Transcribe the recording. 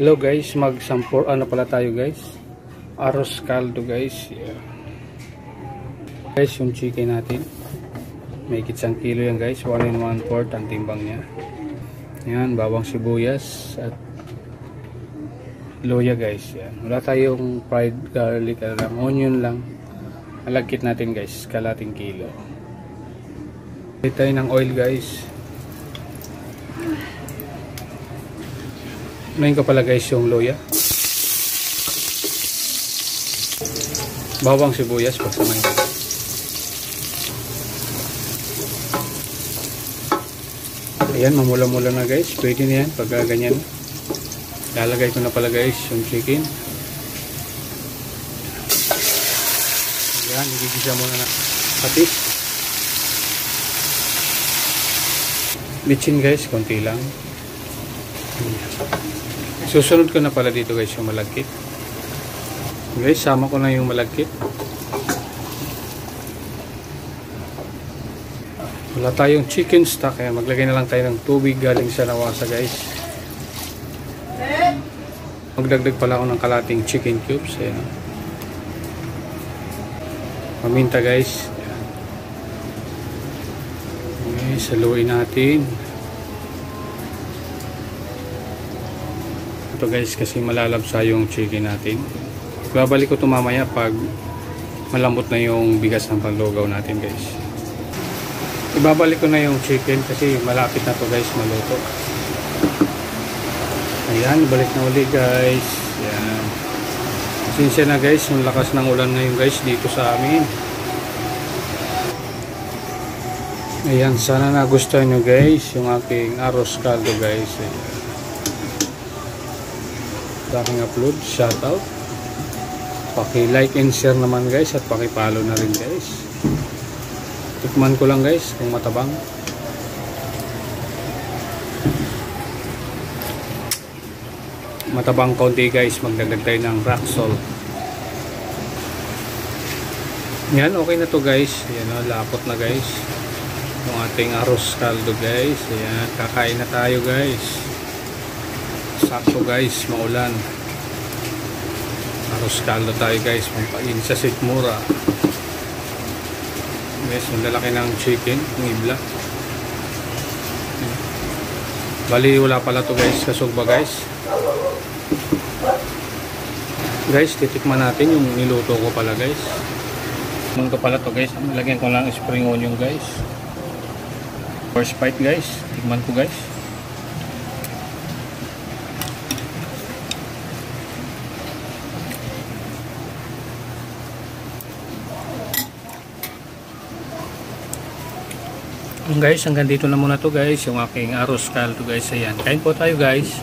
Hello guys, magsampor ano pala tayo guys, arroz caldo guys. Yeah. Guys, yung chicken natin may kitsang kilo yan guys, 1 1/4 ang timbang nya. Yan, bawang sibuyas at luya guys. Yan. Wala tayong fried garlic, onion lang. Malagkit natin guys, kalating kilo. Bili tayo ng oil guys. Ngayon ko pala guys yung luya, bawang sibuyas, pagsamahin ko. Ayan, mamula-mula na guys. Pwede na yan pag ganyan. Lalagay ko na pala guys yung chicken. Ayan, igigisa muna na patis. Bitchin guys, konti lang. Susunod ko na pala dito guys yung malagkit. Guys, sama ko na yung malagkit. Wala tayong chicken stock, kaya maglagay na lang tayo ng tubig galing sa nawasa guys. Magdagdag pala ako ng kalating chicken cubes. Ayan. Paminta guys. Okay, saluin natin. Ito guys, kasi malalabsa yung chicken natin. Babalik ko ito mamaya pag malambot na yung bigas ng panlugaw natin guys. Ibabalik ko na yung chicken kasi malapit na to guys maluto. Ayan, balik na uli guys. Ayan. Sinsya na guys yung lakas ng ulan ngayon guys dito sa amin. Ayan, sana nagustuhan nyo guys yung aking arroz caldo guys. Ayan. Sa aking upload, shoutout. Paki-like and share naman guys at paki-follow na rin guys. Tikman ko lang guys kung matabang. Matabang konti guys, magdagdag tayo ng rock salt. Yan, okay na to guys. Yan o, lapot na guys yung ating arroz caldo guys. Ayan, kakain na tayo guys. Sakto guys, maulan. Arroz caldo tayo guys, pampain sa sikmura. Guys, ang lalaki ng chicken, yung ibla. Bali, wala pala to guys, kasugba guys. Guys, titikman natin yung niluto ko pala guys. Nung ko pala to guys, lagyan ko lang spring onion guys. First bite guys, tikman ko guys. Guys, hanggang dito na muna to guys yung aking arroz caldo guys. Ayan, kain po tayo guys.